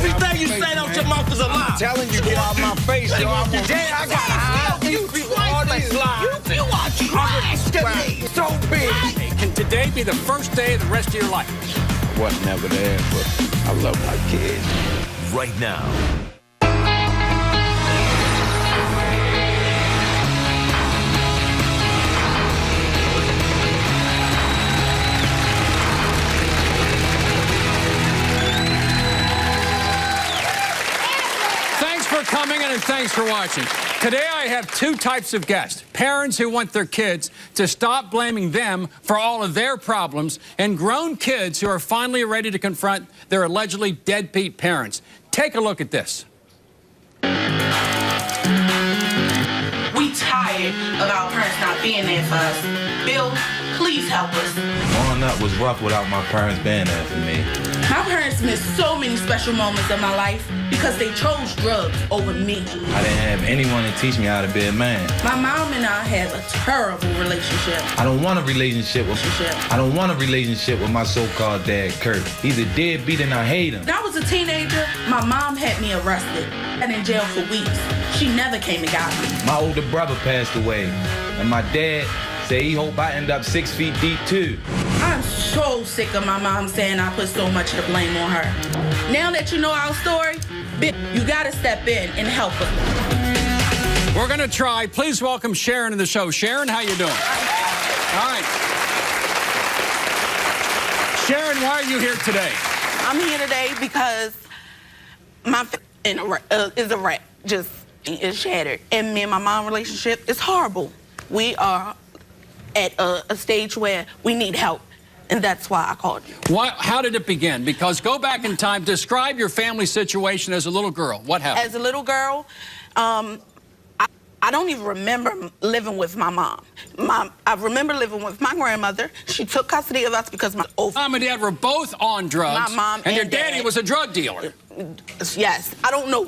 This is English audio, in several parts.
Everything you say out your mouth is a lie. I'm telling you, get out my face, yo. Dad, I got high. You all these lies. You are trash to me. So big. Can today be the first day of the rest of your life? Wasn't never there, but I love my kids. Right now. Coming in and thanks for watching. Today I have two types of guests. Parents who want their kids to stop blaming them for all of their problems, and grown kids who are finally ready to confront their allegedly deadbeat parents. Take a look at this. We tired of our parents not being there for us. Bill, please help us. Growing up was rough without my parents being there for me. My parents missed so many special moments of my life because they chose drugs over me. I didn't have anyone to teach me how to be a man. My mom and I have a terrible relationship. I don't want a relationship with my so-called dad, Kurt. He's a deadbeat and I hate him. When I was a teenager, my mom had me arrested and in jail for weeks. She never came and got me. My older brother passed away, and my dad said he hoped I end up 6 feet deep too. I'm so sick of my mom saying I put so much of the blame on her. Now that you know our story, you gotta step in and help us. We're gonna try. Please welcome Sharon to the show. Sharon, how you doing? All right. Sharon, why are you here today? I'm here today because my family is a wreck. Just is shattered. And me and my mom relationship is horrible. We are at a stage where we need help. And that's why I called you. How did it begin? Because go back in time, describe your family situation as a little girl. What happened? As a little girl, I don't even remember living with my mom. I remember living with my grandmother. She took custody of us because my mom and dad were both on drugs. My mom and your daddy was a drug dealer. Yes. I don't know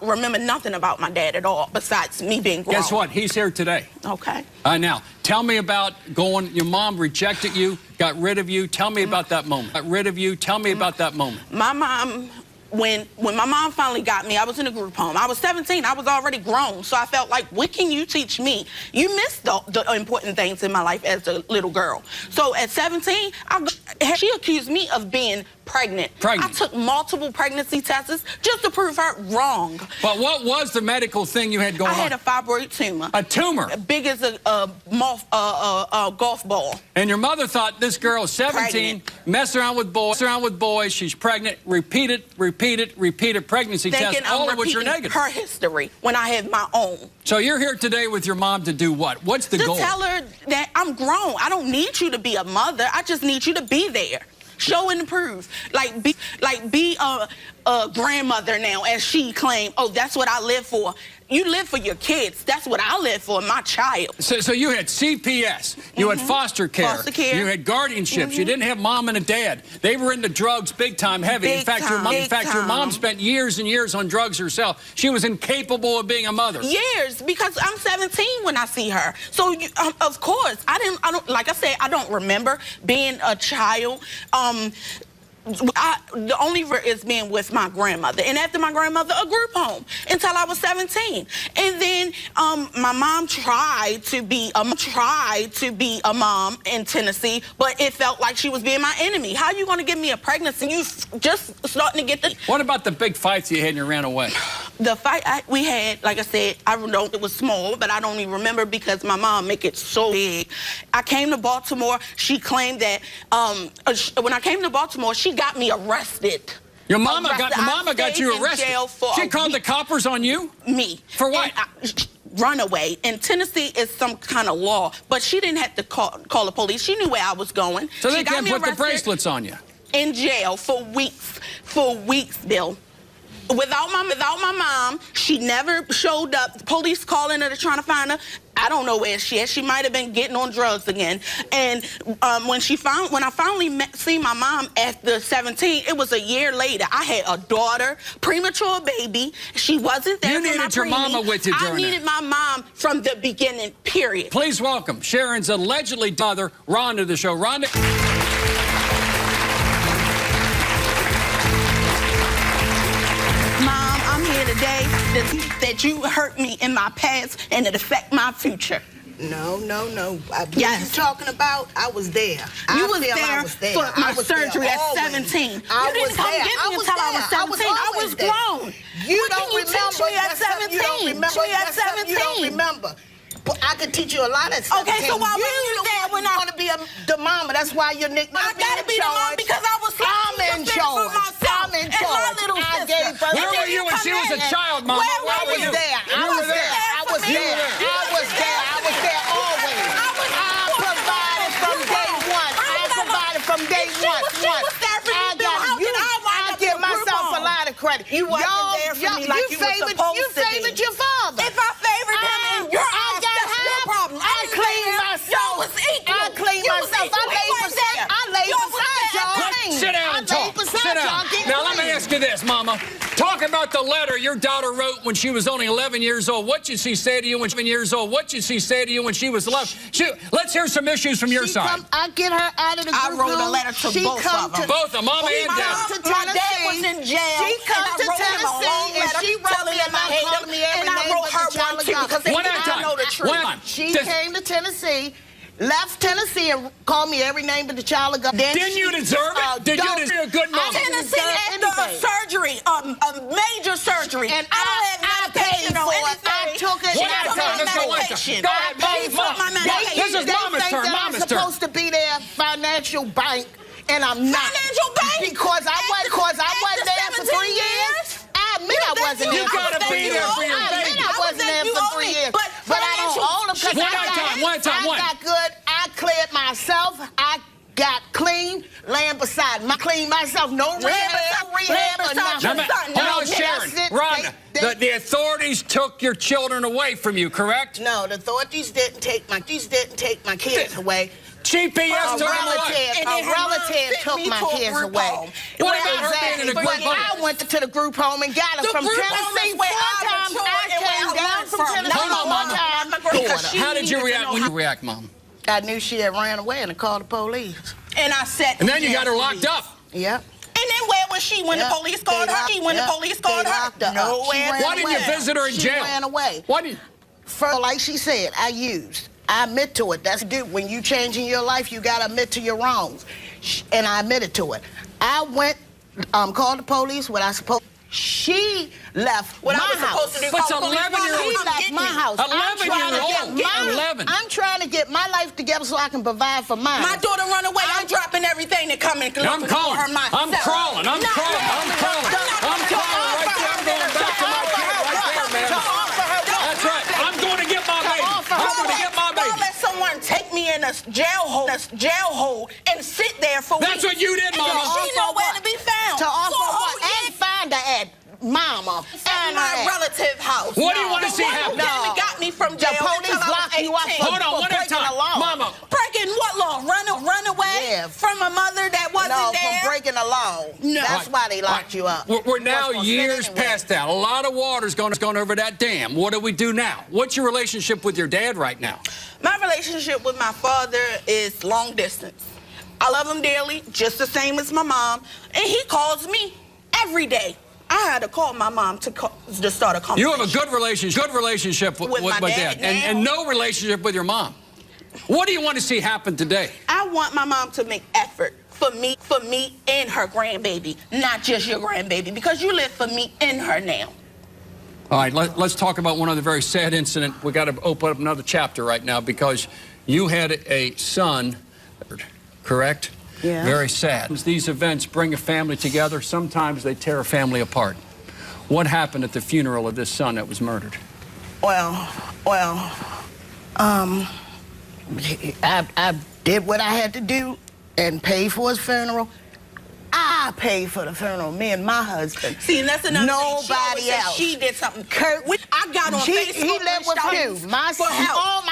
remember nothing about my dad at all besides me being grown. Guess what? He's here today. Okay. Now, tell me about your mom rejected you, got rid of you. Tell me about that moment. Got rid of you. Tell me about that moment. My mom... When my mom finally got me, I was in a group home. I was 17. I was already grown. So I felt like, what can you teach me? You missed the important things in my life as a little girl. So at 17, she accused me of being pregnant. I took multiple pregnancy tests just to prove her wrong. But what was the medical thing you had going on? I had a fibroid tumor. A tumor? Big as a golf ball. And your mother thought this girl is 17, messing around with boys, she's pregnant, repeated pregnancy tests, all of which are negative. Her history when I had my own. So you're here today with your mom to do what? What's the goal? To tell her that I'm grown. I don't need you to be a mother. I just need you to be there. Show and prove. Be a grandmother now, as she claimed. Oh, that's what I live for. You live for your kids. That's what I live for, my child. So you had CPS. You had foster care. You had guardianships. You didn't have mom and a dad. They were into drugs big time heavy. In fact, your mom spent years and years on drugs herself. She was incapable of being a mother. Years, because I'm 17 when I see her. So of course, I don't like I said, I don't remember being a child. The only is being with my grandmother, and after my grandmother, a group home until I was 17. And then my mom tried to be a mom in Tennessee, but it felt like she was being my enemy. How are you going to give me a pregnancy? You just starting to get the... What about the big fights you had and you ran away? The fight we had, like I said, I know it was small, but I don't even remember because my mom make it so big. I came to Baltimore. She claimed that when I came to Baltimore, she got me arrested. Your mama got you arrested. She called the coppers on you? Me. For what? Runaway. In Tennessee, is some kind of law, but she didn't have to call the police. She knew where I was going. So they can't put the bracelets on you? In jail for weeks, Bill. Without my mom, she never showed up. The police calling her, trying to find her. I don't know where she is. She might have been getting on drugs again. And when I finally seen my mom after 17, it was a year later. I had a daughter, premature baby. She wasn't there. You needed your mama with you during I needed my mom from the beginning, period. Please welcome Sharon's allegedly mother, Rhonda, to the show. Rhonda. day that you hurt me in my past and it affect my future. No. What Yes. you talking about? I was there. You was there for my surgery at 17. You didn't come get me until I was 17. I was grown. You What don't can you remember. teach me at 17? You don't remember. Teach me at 17. You don't remember. But I could teach you a lot at 17. Okay, so why were you there when I want to be the mama? That's why your nickname. I gotta be the mom because I was I'm in charge. I'm in charge. I gave birth. Where were you when she was a child, Mama? I was there. I was there. I was there. I was there. I was there always. I provided from day one. I provided from day one. I give myself a lot of credit. You wasn't there for me like you were supposed to be. You favored your father. If I favored him in your eyes, that's your problem. I cleaned myself. I cleaned myself. I laid beside y'all. Sit down and talk. Sit down. Now, let me ask you this, Mama. Talk about the letter your daughter wrote when she was only 11 years old. What did she say to you when she was 11 years old? What did she say to you when she was 11? Let's hear some issues from your side. I get her out of the group. I wrote a letter to both of them. Both of them, Mama and Dad. My dad was in jail. She comes to Tennessee and she wrote me and called me every and I name wrote but her the child one of too God. because One at a time. I know the truth. One at a time. She came to Tennessee, left Tennessee and called me every name but the child of God. Didn't you deserve it? Did you deserve a good mama? Tennessee after a surgery, a major surgery, And I don't have medication or anything. I took it. One at a time. Let's go one at a time. Go ahead, Mama. This is Mama's turn. Mama's I'm turn. supposed to be their financial bank, and I'm not. Financial bank? Because I wasn't there for 3 years. I admit I wasn't there. You gotta be there for your I admit I wasn't there for 3 years. But I don't own them because I got good. I cleared myself. I got clean, laying beside me. Clean myself. No rehab or nothing. Hold on, Sharon. Rhonda, the authorities took your children away from you, correct? No, the authorities didn't take my kids away. GPS took them away. A relative took my kids away. What about her being in a group home? I went to the group home and got her from Tennessee. 4 times I came down from Tennessee. Hold on, Mama. How did you react when you react, Mom? I knew she had ran away and I called the police. And I said, and then you got her locked up. Yep. And then where was she when the police called her? When the police called her? Nowhere. Why didn't you visit her in jail? She ran away. Why didn't? First, like she said, I admit to it. That's do. When you changing your life, you gotta admit to your wrongs. And I admitted to it. I went, called the police. What I supposed. She left my house. Supposed to do. But 11-year-old. She left my house. 11-year-old. I'm trying to get my life together so I can provide for mine. My daughter run away. I'm dropping everything that come in. I'm calling. I'm crawling. I'm crawling. I'm crawling. I'm crawling right there. I'm going back to my kid right there, man. That's right. I'm going to get my baby. I'm going to get my baby. Don't let someone take me in a jail hole and sit there for weeks. That's what you did, Mama. She nowhere to be found. To offer what? And find her at Mama. At my relative house. What do you want to see happen? No. Got me from jail. The police locked you up Hold on, one at a time. Mama. Breaking what law? Run away from a mother that wasn't there? From breaking the law. No. That's why they locked you up. We're now years past that. A lot of water's gone over that dam. What do we do now? What's your relationship with your dad right now? My relationship with my father is long distance. I love him dearly, just the same as my mom, and he calls me every day. I had to call my mom to start a conversation. You have a good relationship with my dad and no relationship with your mom. What do you want to see happen today? I want my mom to make effort for me and her grandbaby, not just your grandbaby, because you live for me and her now. All right, let's talk about one other very sad incident. We got to open up another chapter right now because you had a son, correct? Yeah. Very sad. These events bring a family together. Sometimes they tear a family apart. What happened at the funeral of this son that was murdered? I did what I had to do and paid for his funeral. I paid for the funeral, me and my husband. See, and that's another Nobody thing. else. She did something. Kurt, I got on Facebook. He lived with you. My son,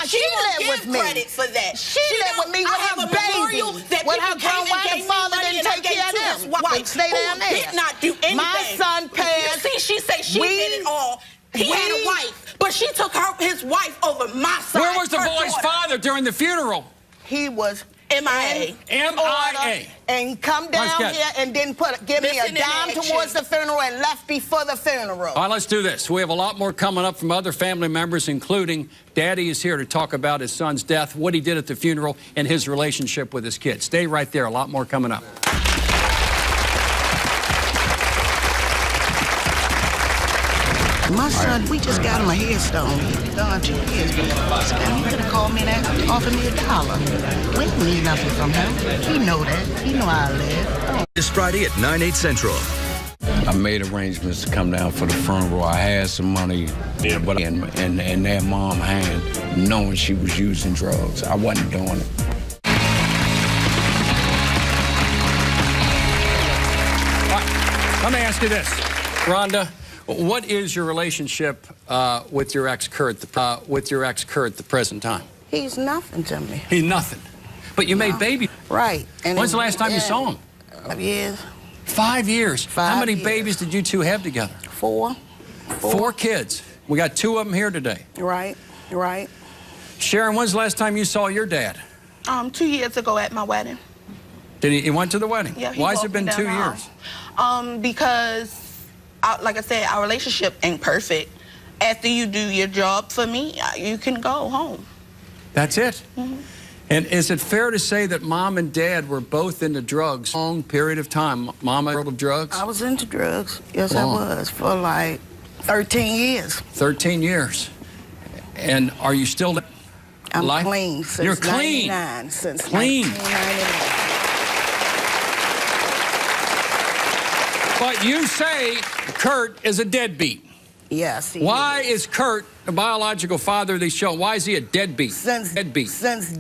she lived with me. Credit for that. She lived with me with her baby. With her grown wife, the father didn't take care of them. Wife, stay down there. Did not do anything. My son passed. See, she said she did it all. He had a wife, but she took his wife over my son. Where was the boy's father during the funeral? He was MIA. MIA. And come down here and didn't give me a dime towards the funeral and left before the funeral. All right, let's do this. We have a lot more coming up from other family members, including Daddy is here to talk about his son's death, what he did at the funeral, and his relationship with his kids. Stay right there. A lot more coming up. My son, we just got him a headstone. He's been gone 2 years. He could have called me and offered me $1. We don't need nothing from him. He know that. He know how I live. This Friday at 9/8 Central. I made arrangements to come down for the funeral. I had some money, but in that mom's hand, knowing she was using drugs. I wasn't doing it. Let me ask you this, Rhonda. What is your relationship with your ex Kurt? At the present time? He's nothing to me. He's nothing. But you made babies. Right. And when's the last time you saw him? 5 years. 5 years. 5 How many years. babies did you two have together? 4. 4 kids. We got 2 of them here today. Right. Right. Sharon, when's the last time you saw your dad? 2 years ago at my wedding. Did he went to the wedding? Yeah. Why has it been 2 years? Because, like I said, our relationship ain't perfect. After you do your job for me, you can go home. That's it? Mm-hmm. And is it fair to say that Mom and Dad were both into drugs a long period of time? Mama, world of drugs? I was into drugs. Yes, Long. I was. For like 13 years. 13 years. And are you still I'm life? clean since You're clean. 99. Since Clean. 1999. But you say Kurt is a deadbeat. Yes, he Why is. is Kurt, the biological father of these children, why is he a deadbeat? Since Deadbeat.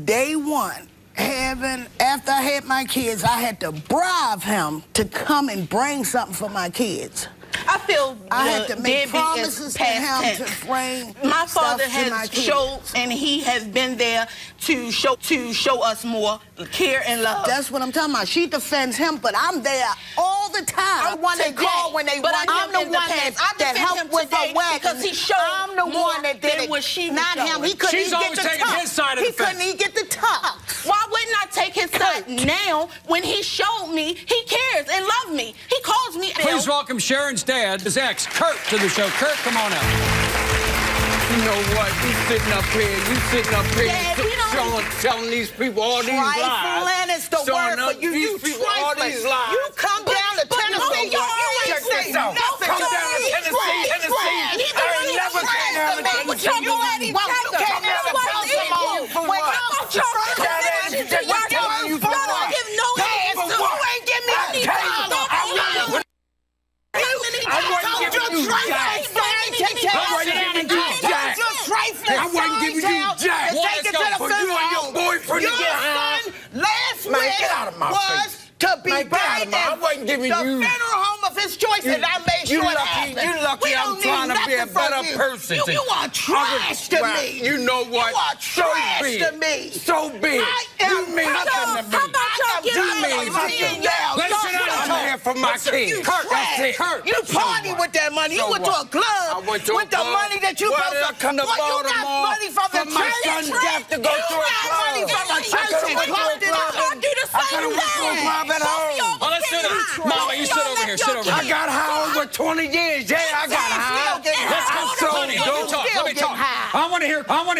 day one, after I had my kids, I had to bribe him to come and bring something for my kids. I feel I had to make promises to him to bring my father stuff to my has kids. showed, and he has been there to show us more care and love. That's what I'm talking about. She defends him, but I'm there all the time. I'm the one that called when they want I'm the one that helped with her wedding. because he showed I'm the one that did it. what she was Not him. showing. He couldn't She's even always get the taking tuck. his side of the He couldn't fence. even get the tuck. Why wouldn't I take his side now when he showed me he cares and loved me? He calls me. Please welcome Sharon's dad, his ex, Kurt, to the show. Kurt, come on out. You know what? You sitting up here, Dad, we don't- telling these people all these lies. Trifling is the Showing word up for you. these You people all trifling. these lies. You come down to Tennessee. you already ain't said say this out. nothing. Come down to He's Tennessee, trash. Tennessee. He's I ain't really never trash came down to to me. Tennessee. But you let him Well, tell you them. came down to What's Tennessee. equal? For When what? I'm trying to That finish, ain't- that y'all telling you don't for what? give no Tell me answer. for what? You ain't give me I any tell you, time. I wouldn't giving you jack. I wasn't giving you jack. I wasn't giving you jack. Take it to the For you and your boyfriend to get high. son last Man, week get out of my was face. to be Man, get out of buried my- I in wasn't giving the you- funeral home of his choice, and I made You sure it lucky, happened. you lucky We I'm don't trying need to be a nothing from better you. person. You are trash to me. You know what? You are trash to me. So big. You mean nothing to me. How about y'all give You me mean a nothing. now? Listen, I'm here for my kids. That's it. You party with that money. You So went to a what? I club went to a with the club. money that you Why supposed did I come to What, you got Baltimore money from the for my church? son's death to go You to a got club? money from the I church could've and went to a clubbed it club up. and- I could've went to a club at home. Well, let's do this. Mama, you sit over here. Sit over I here. got high over 20 years. Yeah, I got high. Let's go. I'm so Honey, let me dope. talk. Let me Still talk. get high. I want to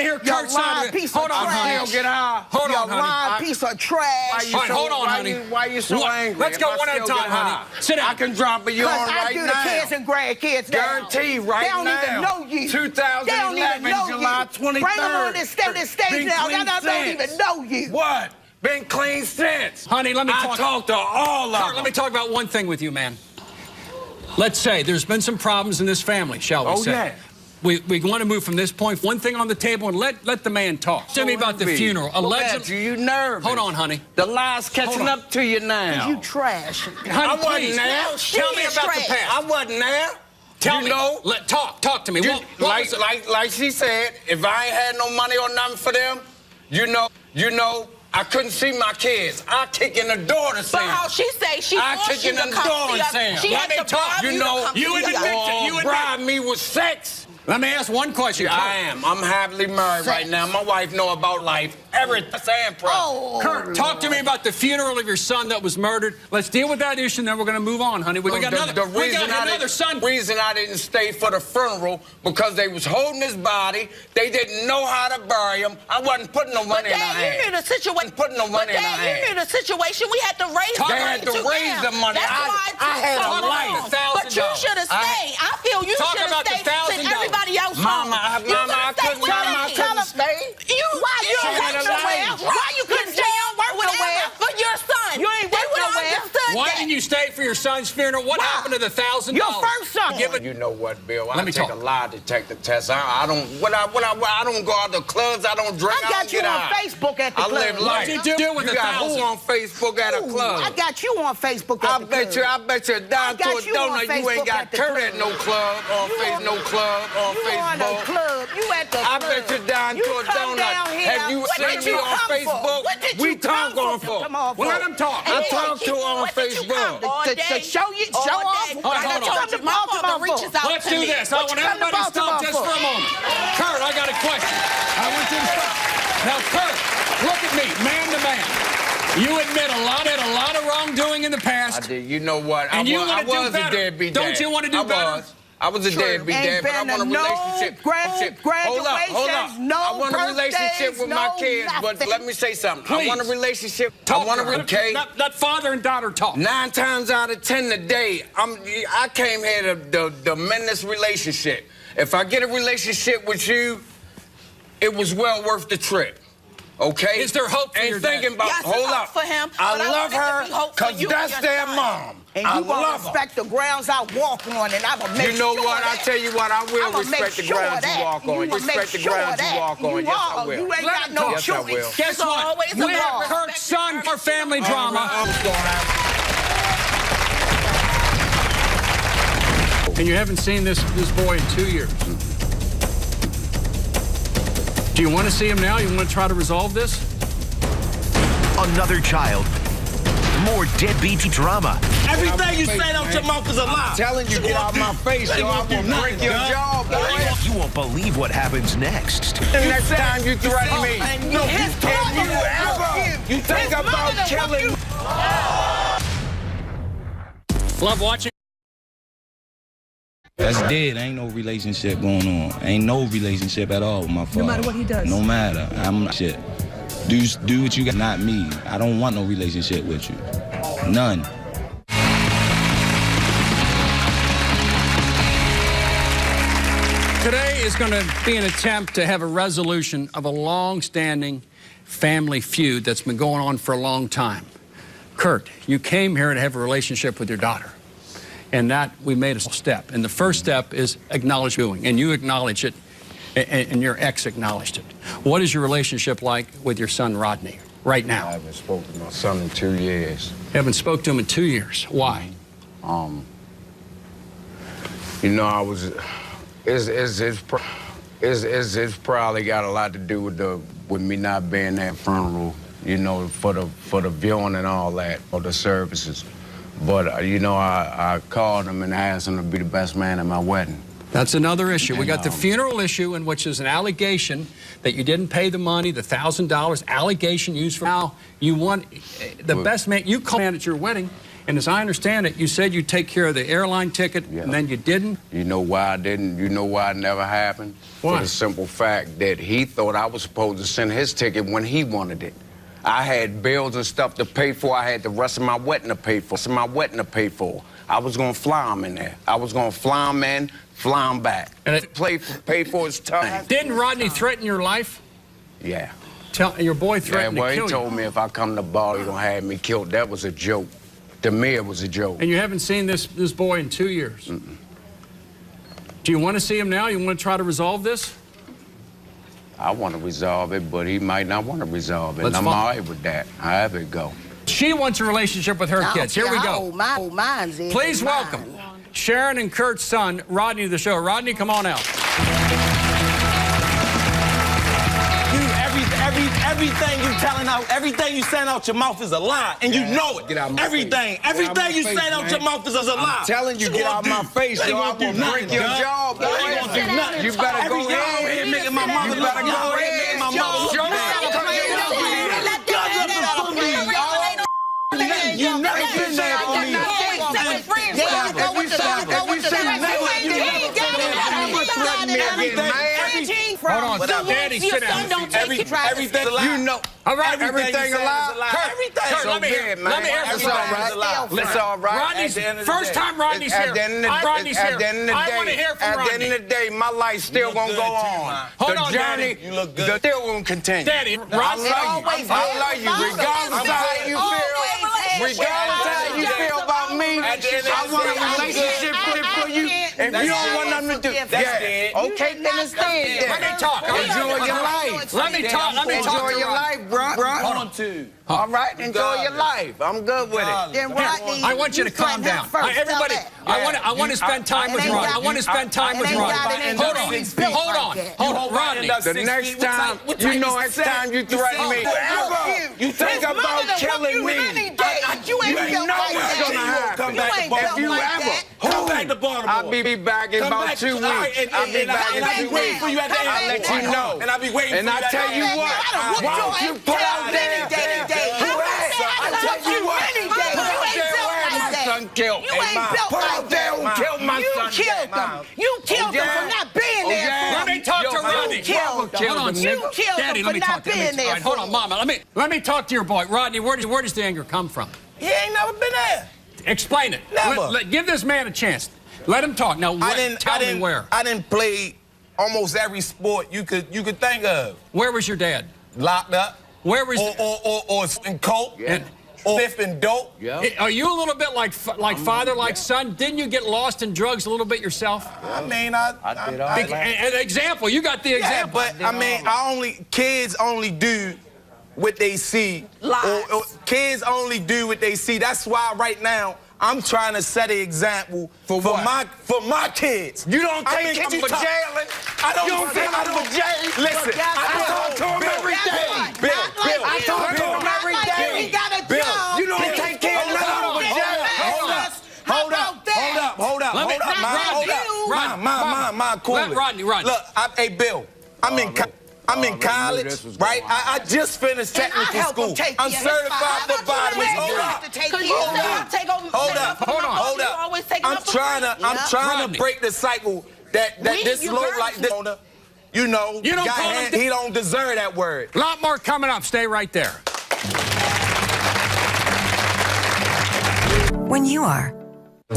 hear You Kurt's side lying of it. piece Hold of on, trash. honey. Still get high. Hold You on, honey. lying piece of trash. Why you All right, so- hold on, why honey. you- Why you so What? angry? Let's go if I one at a still time, get honey. high? Sit down. I can drop a yarn Because I right do now. the kids and grandkids now. Guarantee right They don't now. even know you. 2011, They don't even know July you. 23rd. Bring them on this stage Been now. clean They don't since. even know you. What? Been clean since. Honey, let me I talk. talked to all of Kurt, them. let me talk about one thing with you, man. Let's say there's been some problems in this family, shall we Oh, say? yeah. We want to move from this point. One thing on the table, and let the man talk. Tell me about the funeral. Look at you nervous. Hold on, honey. The lies catching Hold on. up to you now. You trash. Honey, I wasn't please. there. Tell me about the past. I wasn't there. Tell you me. know, Talk to me. you, What was it? like she said, if I ain't had no money or nothing for them, you know, I couldn't see my kids. I kick in the door to see But them. how she say she I forced kick you in to the come door see and us. say, She let had me to talk. bribe You you know, to come you see admit us. it. You admit- bribe me with sex. Let me ask one question. I am. I'm happily married right now. My wife know about life. Everything. Oh, Kurt, talk to me about the funeral of your son that was murdered. Let's deal with that issue, and then we're going to move on, honey. We got another son. The reason I didn't stay for the funeral because they was holding his body. They didn't know how to bury him. I wasn't putting no money in her hand. You knew the situation. Putting no money in her hand. You knew the situation. We had to raise the money. They had to raise the money. I had a life. But you should have stayed. I feel you should have stayed since everybody else. Mama, I couldn't stay. Why you couldn't stay on work nowhere for your son? You ain't work nowhere. Why didn't you stay for your son's funeral? What happened to the $1,000? Your first son. You know what, Bill? I take a lie detector test. I don't go out to clubs. I don't drink. I got you on Facebook at the club. I live life. What did you do with the $1,000? Who on Facebook at a club? I got you on Facebook at the club. I bet you down to a donut you ain't got Kurt at no club on Facebook. No club on Facebook. You on the club. You at the club. I bet you down to a donut. Have you seen me on Facebook? We talk on Facebook. Let him talk. I talk to her on Facebook. To show off. Let's do this. I want everybody to stop just for a moment. Kurt, I got a question. I want you to stop. Now, Kurt, look at me, man to man. You admit a lot of wrongdoing in the past. I did. You know what? And you want to do a deadbeat dad. Don't you want to do better? I was a deadbeat dad, but I want a relationship. Hold up. I want a relationship with my kids, but let me say something. Please. I want a relationship. Let father and daughter talk. 9 times out of 10 today, I came here to mend this relationship. If I get a relationship with you, it was well worth the trip. Okay? Is there hope for your dad? Hold up. For him, I love her because that's their mom. And you gonna respect the grounds I walk on, and I'm gonna make sure. You know what? I tell you what, I will respect the grounds you walk on. Respect the grounds you walk on. Yes, I will. You ain't got no choice. Yes, I will. Guess what? We have Kurt's son for family drama. And you haven't seen this boy in 2 years. Do you want to see him now? You want to try to resolve this? Another child. More deadbeat drama. Everything you say out your mouth is a lie. I'm telling you, get out my face, yo. I will break your jaw, boy. You won't believe what happens next. The next time you threaten me, you think about killing me. Love watching. That's dead. Ain't no relationship going on. Ain't no relationship at all with my father. No matter what he does. No matter. I'm shit. Do what you got, not me. I don't want no relationship with you. None. Today is going to be an attempt to have a resolution of a long-standing family feud that's been going on for a long time. Kurt, you came here to have a relationship with your daughter. And that we made a step. And the first step is acknowledge doing. And you acknowledge it, and your ex acknowledged it. What is your relationship like with your son, Rodney, right now? I haven't spoken to my son in 2 years. You haven't spoken to him in 2 years. Why? You know, it's probably got a lot to do with me not being at funeral, you know, for the viewing and all that, or the services. But, you know, I called him and asked him to be the best man at my wedding. That's another issue. We got the funeral issue, in which is an allegation that you didn't pay the money, the $1,000 allegation used for. Now, you want the best man. You called man at your wedding, and as I understand it, you said you'd take care of the airline ticket, and then you didn't. You know why I didn't? You know why it never happened? Why? For the simple fact that he thought I was supposed to send his ticket when he wanted it. I had bills and stuff to pay for. I had the rest of my wedding to pay for. I was going to fly him in there. I was going to fly him in, fly him back. And pay for his time. Didn't Rodney threaten your life? Yeah. Your boy threatened to kill you. He told me if I come to the bar, he's going to have me killed. That was a joke. To me, it was a joke. And you haven't seen this boy in 2 years? Mm-mm. Do you want to see him now? You want to try to resolve this? I want to resolve it, but he might not want to resolve it. And I'm all right with that, however it go. She wants a relationship with her kids. Here we go. Please welcome Sharon and Kurt's son, Rodney, to the show. Rodney, come on out. Everything you telling out, everything you saying out your mouth is a lie, and you know it. Everything you saying out your mouth is a lie. I'm telling you, get out my face, yo. I will break your jaw, boy. You ain't never been there for me. Hold on, Daddy, sit down. Everything alive. You know. All right, everything alive. Everything. Kurt, let me hear from It's all right. It's all right. Rodney's first time Rodney's here. Rodney's here. I want to hear from Rodney. At the end of the day, my life still gonna go on. Hold on, the journey, Daddy. You look good. still gonna continue. Daddy, I love you, regardless of how you feel. Regardless of how you feel about me, I want a relationship for you. If you don't want nothing to do, okay, then it's dead. Let me talk. Enjoy your life. Let me talk. Enjoy your life, bro. Hold on, too. All right, enjoy your life. I'm good with it. Then Rodney, I want you to calm down. Everybody, I want to spend time with Rodney. I want to spend time with Rodney. Hold on, Rodney. The next time, you know, next time you threaten me, you think about killing me. You ain't know what's gonna happen. If you ever, come back to Baltimore. I'll be back in about 2 weeks. I'll be back in 2 weeks. I'll let you know. And I'll be waiting for you. And I tell you what, why don't you put out there? I tell you what, put out there where my son killed. You ain't built like that. Kill my son. You killed them. You killed them for not being there. Let me talk to Rodney. You killed them for not being there. Hold on, Mama. Let me talk to your boy. Rodney, where does the anger come from? He ain't never been there. Explain it. Never. Give this man a chance. Let him talk. Now, tell me where. I didn't play almost every sport you could think of. Where was your dad? Locked up. Where was or in coke, or fifth dope. Yeah. Are you a little bit like father, like son? Didn't you get lost in drugs a little bit yourself? I mean, I did all right. An example. You got the example. Yeah, but I mean, kids only do what they see. Or kids only do what they see. That's why right now I'm trying to set an example for my kids. You don't take him for jailing. I don't. You don't take him for jail. Listen, I talk to him every day. Bill, I talk to him every day. Bill, you don't take care of nothing for jail. Hold up. Mom, cool. Let Rodney. Look, hey, Bill, I'm in college, right? I just finished technical school. I'm certified for bottomist. Hold up. I'm trying to break the cycle that this low like this. You know, he don't deserve that word. A lot more coming up. Stay right there. When you are.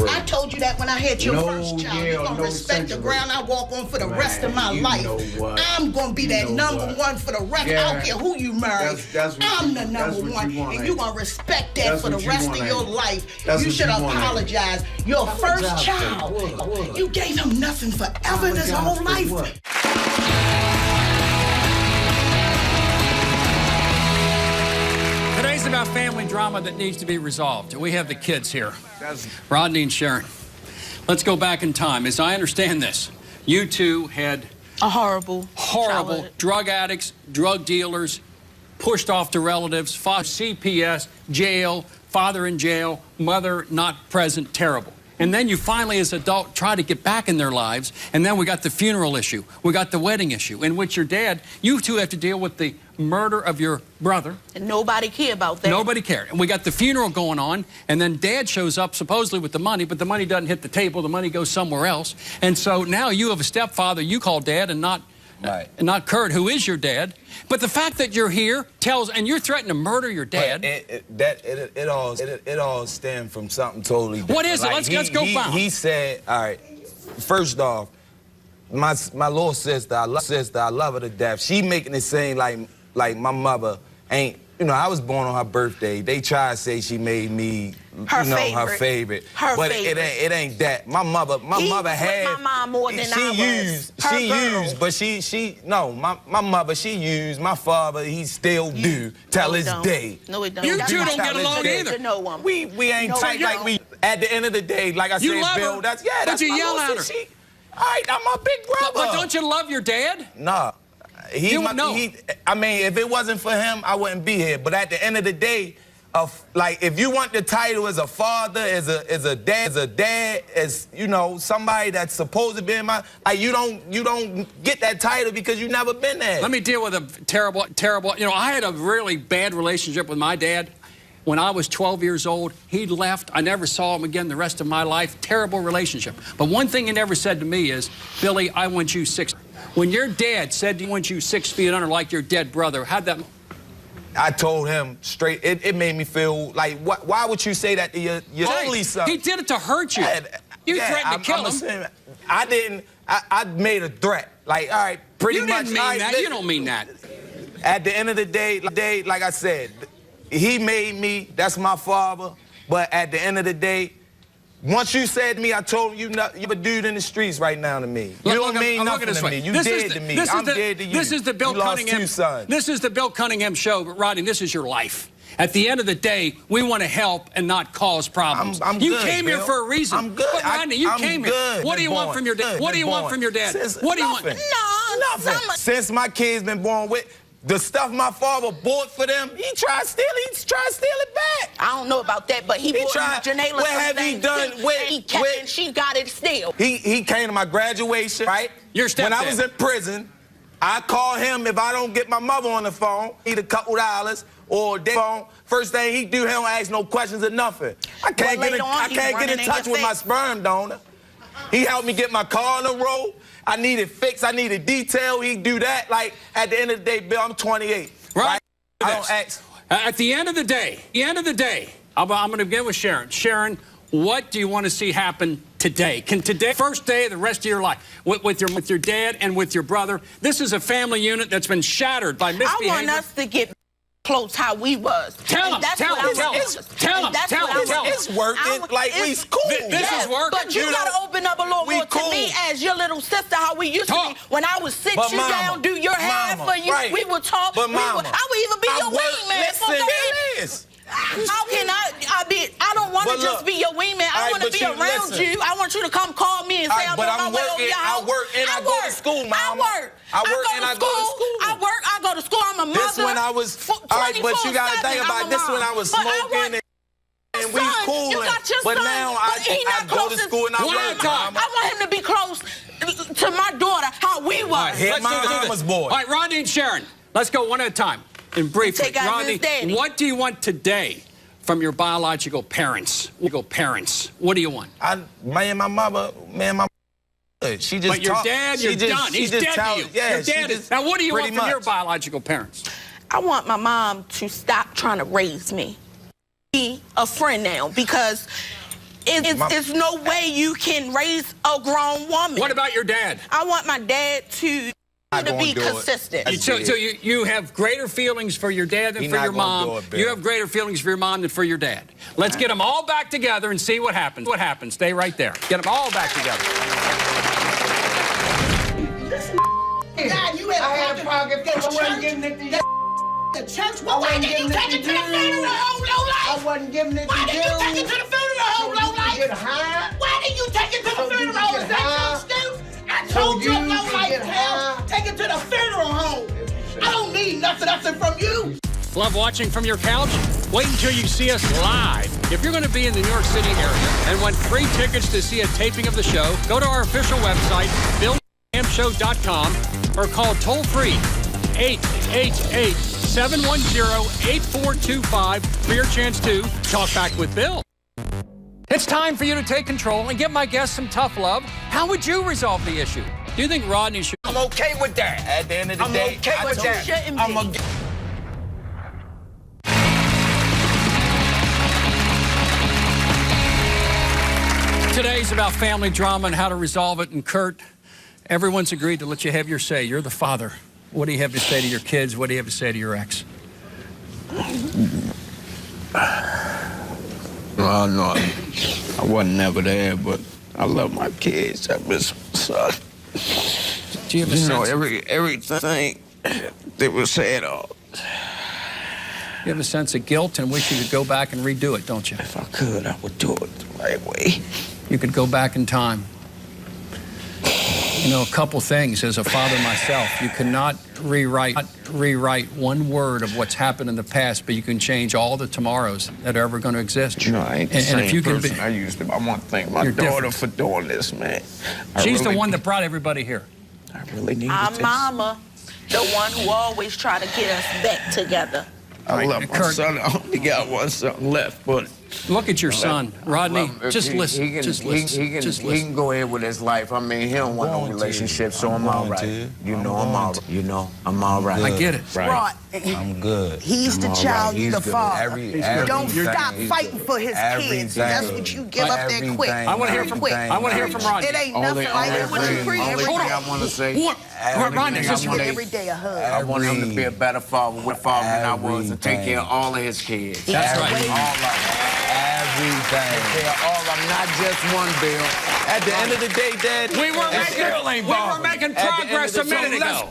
I told you that when I had your first child. You're going to respect the ground I walk on for the rest of my life. I'm going to be that number one for the rest. I don't care who you marry. I'm the number one. And you're going to respect that for the rest of your life. You should apologize. Your first child, you gave him nothing forever in his whole life. Today's about family drama that needs to be resolved. We have the kids here, Rodney and Sharon. Let's go back in time. As I understand this, you two had a horrible drug addicts, drug dealers, pushed off to relatives, CPS, jail, father in jail, mother not present, terrible. And then you finally, as an adult, try to get back in their lives, and then we got the funeral issue. We got the wedding issue, in which your dad, you two have to deal with the murder of your brother. And nobody cared about that. Nobody cared. And we got the funeral going on, and then Dad shows up supposedly with the money, but the money doesn't hit the table. The money goes somewhere else. And so now you have a stepfather you call Dad and not Kurt, who is your dad. But the fact that you're here tells, and you're threatening to murder your dad. It all stemmed from something totally different. What is it? Let's go find. He said, all right, first off, my little sister, I love her to death. She making it seem like my mother ain't, you know, I was born on her birthday. They try to say she made me, her favorite. But it ain't that. My mother had. My mom more than my mother, she used. My father, he still do till this day. No, it don't. You two don't get along either. We ain't tight like we. At the end of the day, like I said, Bill, that's but you yell at her. All right, I'm my big brother. But don't you love your dad? Nah. I mean, if it wasn't for him, I wouldn't be here. But at the end of the day, like, if you want the title as a father, as a dad, as, you know, somebody that's supposed to be in my, like, you don't get that title because you've never been there. Let me deal with a terrible, you know, I had a really bad relationship with my dad. When I was 12 years old, he left. I never saw him again the rest of my life. Terrible relationship. But one thing he never said to me is, Billy, I want you 6. When your dad said he wants you 6 feet under like your dead brother, how'd that... I told him straight, it made me feel like, why would you say that to your only son? He did it to hurt you. You threatened to kill him. I didn't, I made a threat. Like, all right, pretty much. You didn't mean that. You don't mean that. At the end of the day, like I said, he made me, that's my father, but at the end of the day, once you said to me, I told you, you're a dude in the streets right now to me. You don't mean nothing to me. You dead to me. I'm dead to you. This is the Bill Cunningham. This is the Bill Cunningham show, but Rodney, this is your life. At the end of the day, we want to help and not cause problems. You came here for a reason. I'm good. But Rodney, you came here. What do you want from your dad? What do you want from your dad? What do you want? Nothing. Since my kids been born with, the stuff my father bought for them, he tried to steal it back. I don't know about that, but he bought Janayla what have he done? He kept it, and she got it still. He came to my graduation, right? Your stepdad. When I was in prison, I call him if I don't get my mother on the phone, need a couple dollars or their phone. First thing he do, he don't ask no questions or nothing. I can't get in touch with my sperm donor. He helped me get my car on the road. I needed fixed. I needed detail. He do that. Like, at the end of the day, Bill, I'm 28. Right? I don't ask. At the end of the day, I'm going to begin with Sharon. Sharon, what do you want to see happen today? Can today, first day of the rest of your life, with your dad and with your brother, this is a family unit that's been shattered by misbehavior. I want us to get close how we was. Tell him. It's working. Like, we cool. This is working. But you got to open up a little more to me as your little sister, how we used to be. When I would sit you down, do your hair for you, we would talk. But I would even be your wingman. Listen, how can I don't want to just be your wingman. I want to be around you. I want you to come call me and say I'm on my way over your house. I work and I go to school, Mama. I work and I go to school. I go to school. I'm a mother. This when I was, all right, but you got to think about this when I was smoking and we cooling. But now I go to school and I work. I want him to be close to my daughter, how we was. Hit my mama's boy. All right, Rodney and Sharon, let's go one at a time. And briefly, Rodney, what do you want today from your biological parents? What do you want? My mother, she just. But your dad, you're done. He's dead to you. Yeah, your dad is. Now, what do you want from your biological parents? I want my mom to stop trying to raise me. Be a friend now, because it's no way you can raise a grown woman. What about your dad? I want my dad to be consistent. So you have greater feelings for your dad than for your mom. You have greater feelings for your mom than for your dad. Let's get them all back together and see what happens. What happens? Stay right there. Get them all back together. God, you had a pocket. I wasn't giving it to you. The church. Well, why did you take it to the funeral, low life? I wasn't giving it to you. Why did you take it to the funeral, low life? Get high. Why did you take it to the funeral? Is that your excuse? I told you, low life, hell, take it to the funeral home. I don't need nothing from you. Love watching from your couch? Wait until you see us live. If you're going to be in the New York City area and want free tickets to see a taping of the show, go to our official website, BillYourDamnShow.com, or call toll-free 888-710-8425 for your chance to talk back with Bill. It's time for you to take control and give my guests some tough love. How would you resolve the issue? Do you think Rodney should... I'm okay with that. At the end of the day, okay with that. Today's about family drama and how to resolve it. And Kurt, everyone's agreed to let you have your say. You're the father. What do you have to say to your kids? What do you have to say to your ex? Well, no, I wasn't never there, but I love my kids. I miss my son. Do you have a sense? Everything they were saying. You have a sense of guilt and wish you could go back and redo it, don't you? If I could, I would do it the right way. You could go back in time. You know, a couple things as a father myself. You cannot rewrite one word of what's happened in the past, but you can change all the tomorrows that are ever going to exist. You know, I ain't the same person I used to be. I want to thank my daughter for doing this, man. She's the one that brought everybody here. I really needed our this. Mama, the one who always tried to get us back together. I love my son. I only got one son left, but look at your son, Rodney. Just listen. He Just can go ahead with his life. I mean, he don't want no relationship, so I'm all right. You know, I'm all right. You know, I'm all right. I get it. Right. I'm good. He's the child, you the father. Don't Everything. stop fighting for his kids. That's what you give up that quick. I want to hear from Rodney. It ain't nothing like that. What you preach every Only thing day. I want to say. Rodney, just Every day a hug. I want him to be a better father than I was, to take care of all of his kids. That's right. All of them. Everything. All of them, not just one, Bill. At the end of the day, Dad, we were making progress a minute ago.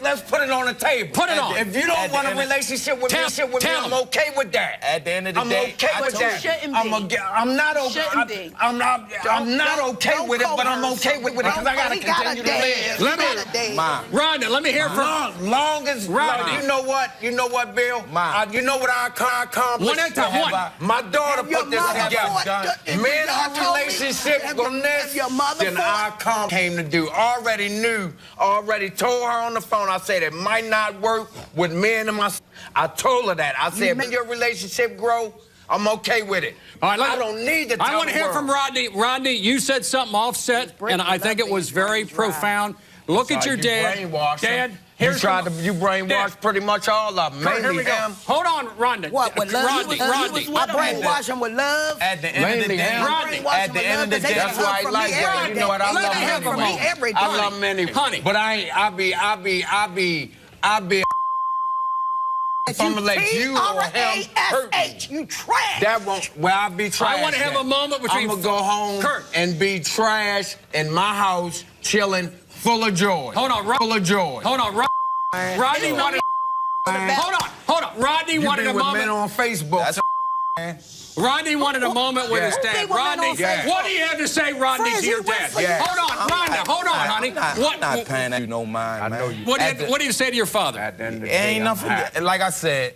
Let's put it on the table. Put it on. If you don't want a relationship with me, I'm okay with that. At the end of the I'm day, okay with that. I'm not okay. I'm not okay with it, but I'm okay with it because I gotta continue to live. Rodney, let me hear from long as Rodney. You know what, Bill? You know what I accomplished? One at a time. My daughter put this together. Men, our relationship go next. Then I came to do. Already told her on the phone. I said it might not work with men and my. I told her that. I said, when your relationship grow, I'm okay with it. All right, I don't need to tell I want to hear from Rodney. Rodney, you said something offset, and I think it was very profound. Look at your dad. Dad, you brainwash pretty much all of them. Kurt, here we go. Hold on, Rodney. What, with love? Rodney. I brainwash him with love. At the end of the day, Rodney. At the end of the day, that's why I like that. You know what? I love many. I love many. Honey. But I be. If I'm gonna let you or him hurt me, you trash. that won't. Well, I'll be trash. I want to have a moment between. I'm gonna go home Kurt. and be trash in my house, chilling, full of joy. Hold on, full of joy. Hold on, Rodney wanted. Hold on. Rodney wanted a moment. Men on Facebook. Rodney wanted a moment with his dad. Rodney, what do you have to say, Rodney, to your dad? Hold on, Rhonda. Hold on, honey. I'm not paying you no mind, man. What do you say to your father? It ain't nothing. Like I said,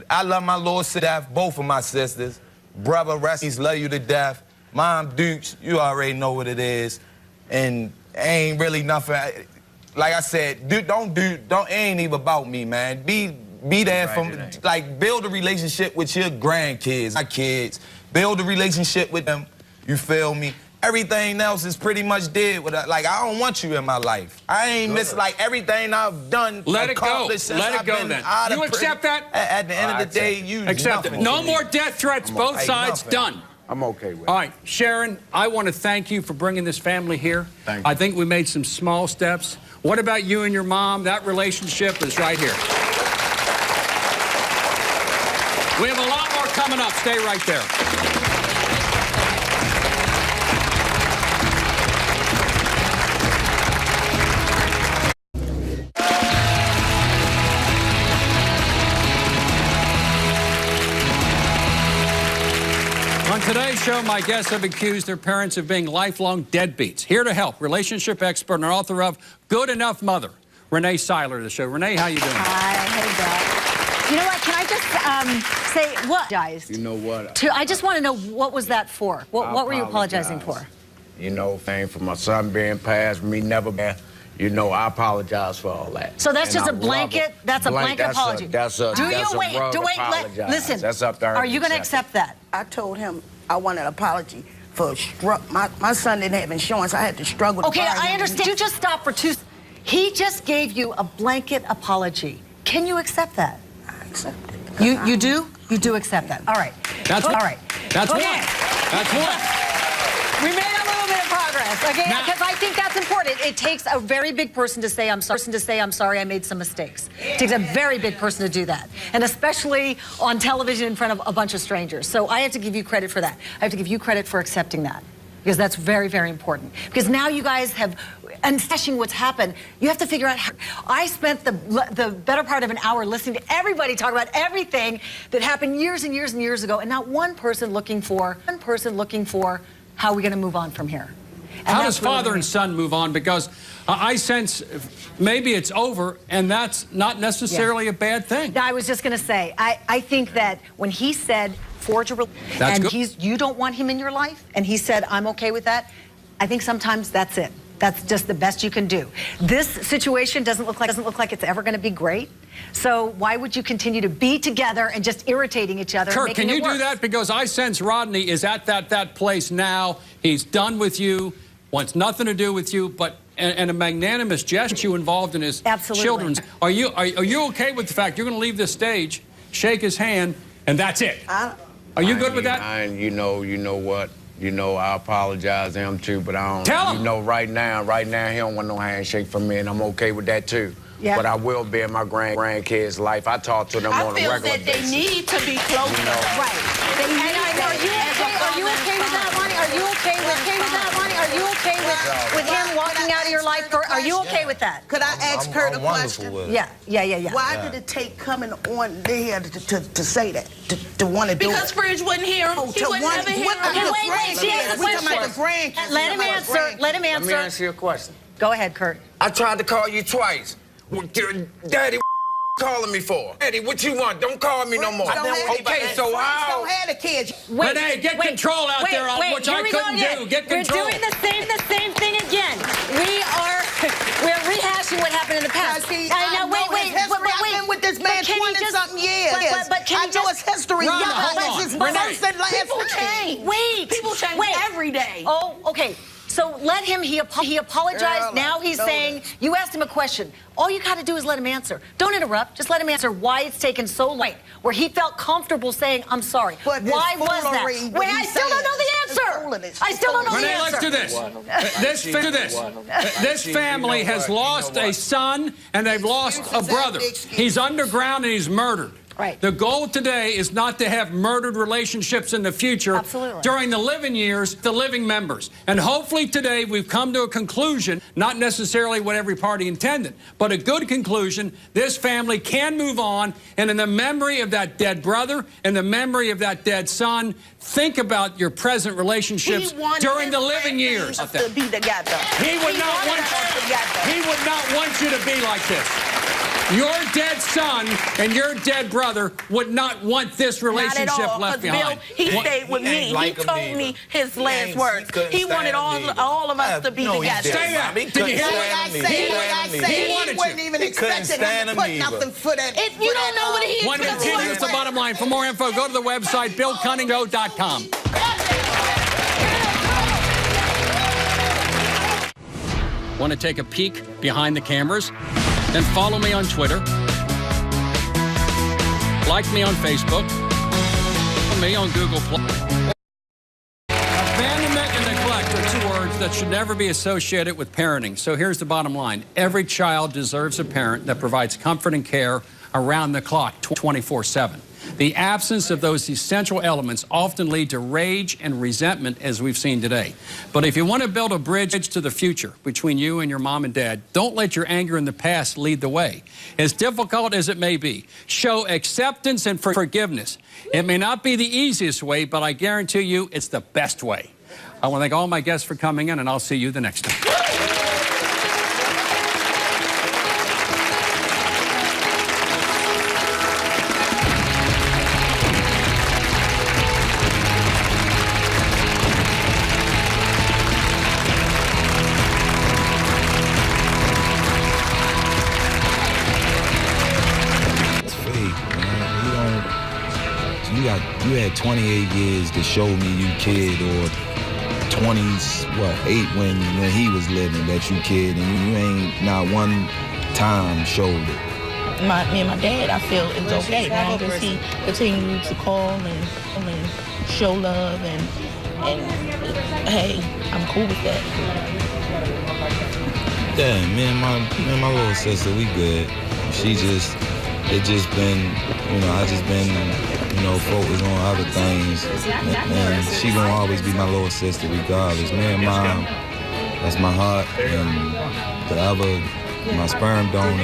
I love my little sister, both of my sisters. Brother, Resties, love you to death. Mom, Dukes, you already know what it is. And ain't really nothing. Like I said, it ain't even about me, man. Be there like, build a relationship with your grandkids, my kids. Build a relationship with them, you feel me? Everything else is pretty much dead. Like, I don't want you in my life. I ain't miss, like, everything I've done. Let it go. Let it go, then. You accept that? At the end of the day, you accept it. No more death threats, both sides, done. I'm okay with it. All right, Sharon, I want to thank you for bringing this family here. Thank you. I think we made some small steps. What about you and your mom? That relationship is right here. We have a lot more coming up. Stay right there. On today's show, my guests have accused their parents of being lifelong deadbeats. Here to help, relationship expert and author of Good Enough Mother, Renee Seiler, to the show. Renee, how you doing? Hi, hey, Dad. You know what? Can I just say what? You know what? I just want to know, what was that for? What were you apologizing for? You know, for my son being passed, me never being. You know, I apologize for all that. So that's just a blanket. That's a blanket apology. Listen. That's up to her. Are you going to accept that? I told him I want an apology for my son didn't have insurance. I had to struggle. Okay, I understand. You just stop for 2. He just gave you a blanket apology. Can you accept that? I accept it. You do? You do accept that. All right. That's all right. That's okay. one. That's one. We made a little bit of progress, okay? Because I think that's important. It takes a very big person to say, I'm sorry, I made some mistakes. It takes a very big person to do that. And especially on television in front of a bunch of strangers. So I have to give you credit for that. I have to give you credit for accepting that. Because that's very, very important. Because now you guys have, and especially what's happened, you have to figure out how. I spent the better part of an hour listening to everybody talk about everything that happened years and years and years ago, and not one person looking for how are we going to move on from here. And how does father and son move on? Because I sense maybe it's over, and that's not necessarily a bad thing. I was just going to say, I think that when he said, forge a relationship, and you don't want him in your life, and he said, I'm okay with that, I think sometimes that's it. That's just the best you can do. This situation doesn't look like it's ever going to be great. So why would you continue to be together and just irritating each other? Kurt, can you do that? Because I sense Rodney is at that place now. He's done with you, wants nothing to do with you, but and a magnanimous gesture you involved in his children's. Are you okay with the fact you're going to leave this stage, shake his hand, and that's it? Are you good with that? You know what? I apologize to him too, but I don't. Tell him. You know, right now, he don't want no handshake from me, and I'm okay with that too. Yeah. But I will be in my grandkids' life. I talk to them on a regular basis. I feel that they need to be closer. Right. Are you okay with that, Ronnie? Are you okay with that, Ronnie? Are you okay with him walking out of your life? Are you okay with that? Could I ask Kurt a question? Yeah. Why did it take coming on there to say that, to want to do it? Because Fridge wouldn't hear him. He would never hear him. Okay, wait. She has a question. Let him answer. Let him answer. Let me answer your question. Go ahead, Kurt. I tried to call you twice. Daddy, calling me for? Daddy, what you want? Don't call me no more. Okay, so how? Don't have the kids. Renee, get control out there, which I couldn't do. Get control. We're doing the same thing again. We're rehashing what happened in the past. Wait. I've been with this man 20-something years. But can you know his history. Hold on. Wait. People change every day. Oh, okay. So let him, he apologized. Now he's saying, you asked him a question. All you got to do is let him answer. Don't interrupt. Just let him answer why it's taken so long, where he felt comfortable saying, I'm sorry. But why was that? Wait, I still don't know the answer. I still don't know the answer. Let's do this. This family has lost a son and they've lost a brother. He's underground and he's murdered. Right. The goal today is not to have murdered relationships in the future. Absolutely. During the living years, the living members. And hopefully today we've come to a conclusion, not necessarily what every party intended, but a good conclusion. This family can move on, and in the memory of that dead brother, in the memory of that dead son, think about your present relationships during the living years. To be together. He would not want you to be like this. Your dead son and your dead brother would not want this relationship left behind. Bill, he stayed with me. He told me his last words. He wanted all of us to be together. Stay up. Did you hear what I said? He wasn't even expecting him to put nothing for that. If you don't know what he is, when we continue with the bottom line, for more info, go to the website, BillCunningham.com. Want to take a peek behind the cameras? Then follow me on Twitter. Like me on Facebook. Follow me on Google+. Abandonment and neglect are two words that should never be associated with parenting. So here's the bottom line. Every child deserves a parent that provides comfort and care around the clock, 24/7. The absence of those essential elements often lead to rage and resentment, as we've seen today. But if you want to build a bridge to the future between you and your mom and dad, don't let your anger in the past lead the way. As difficult as it may be, show acceptance and forgiveness. It may not be the easiest way, but I guarantee you it's the best way. I want to thank all my guests for coming in, and I'll see you the next time. You had 28 years to show me you kid, or 8 when he was living that you kid, and you ain't not one time showed it. Me and my dad, I feel it's okay. As long as he continues to call and show love and hey, I'm cool with that. Yeah, me and my little sister, we good. It just been, I just been, focused on other things. And she gonna always be my little sister regardless. Me and mom, that's my heart. And the other, my sperm donor,